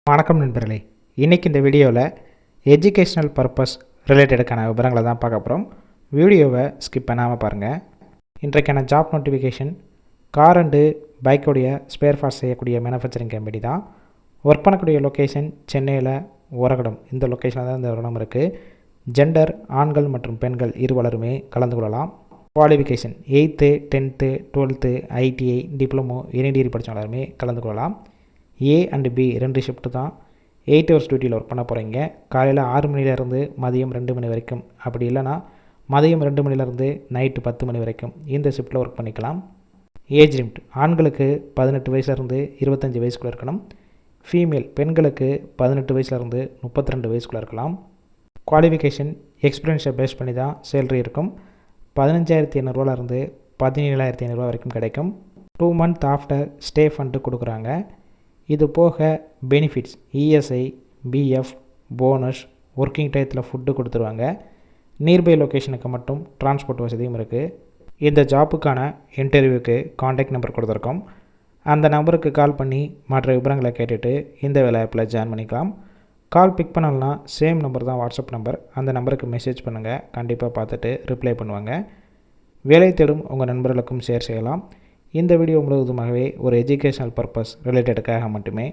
வணக்கம் நண்பர்களே. இன்றைக்கி இந்த வீடியோவில் எஜுகேஷ்னல் பர்பஸ் ரிலேட்டடுக்கான விவரங்களை தான் பார்க்க போகிறோம். வீடியோவை ஸ்கிப் பண்ணாமல் பாருங்கள். இன்றைக்கான ஜாப் நோட்டிஃபிகேஷன் கார் அண்டு பைக்குடைய ஸ்பேர் பார்ட்ஸ் செய்யக்கூடிய மேனுஃபேக்சரிங் கம்பெனி தான். ஒர்க் பண்ணக்கூடிய லொக்கேஷன் சென்னையில் ஓரகடம், இந்த லொக்கேஷனில் தான் இந்த வருடம் இருக்குது. ஜெண்டர் ஆண்கள் மற்றும் பெண்கள் இருவலருமே கலந்து கொள்ளலாம். Qualification 8th 10th 12th ITI diploma any degree படித்தவங்களுமே கலந்து கொள்ளலாம். A அண்ட் B 2 ஷிஃப்ட்டு தான். 8 hours டியூட்டியில் ஒர்க் பண்ண போகிறீங்க. காலையில் 6 மணிலேருந்து மதியம் 2 மணி வரைக்கும், அப்படி இல்லைனா மதியம் 2 மணிலேருந்து நைட்டு 10 மணி வரைக்கும் இந்த ஷிஃப்ட்டில் ஒர்க் பண்ணிக்கலாம். ஏஜ் லிமிட் ஆண்களுக்கு 18 வயசுலேருந்து 25 வயசுக்குள்ளே இருக்கணும். ஃபீமேல் பெண்களுக்கு 18 வயசுலேருந்து 32 வயசுக்குள்ளே இருக்கலாம். குவாலிஃபிகேஷன் எக்ஸ்பீரியன்ஸை பேஸ் பண்ணி தான் சேலரி இருக்கும். 15,800 17,500 வரைக்கும் கிடைக்கும். 2 month ஆஃப்டர் ஸ்டே ஃபண்டு கொடுக்குறாங்க. இது போக benefits ESI, BF, bonus, working டயத்தில் ஃபுட்டு கொடுத்துருவாங்க. நியர்பை லொக்கேஷனுக்கு மட்டும் டிரான்ஸ்போர்ட் வசதியும் இருக்குது. இந்த ஜாப்புக்கான இன்டர்வியூக்கு காண்டாக்ட் நம்பர் கொடுத்துருக்கோம். அந்த நம்பருக்கு கால் பண்ணி மற்ற விவரங்களை கேட்டுட்டு இந்த வேலைப்பில் ஜாயின் பண்ணிக்கலாம். கால் பிக் பண்ணலன்னா சேம் நம்பர் தான் வாட்ஸ்அப் நம்பர். அந்த நம்பருக்கு மெசேஜ் பண்ணுங்கள், கண்டிப்பாக பார்த்துட்டு ரிப்ளை பண்ணுவாங்க. வேலை தேடும் உங்கள் நண்பர்களுக்கும் ஷேர் செய்யலாம். இந்த வீடியோ முழுவதுமாகவே ஒரு எஜுகேஷனல் பர்பஸ் ரிலேட்டடுக்காக மட்டுமே.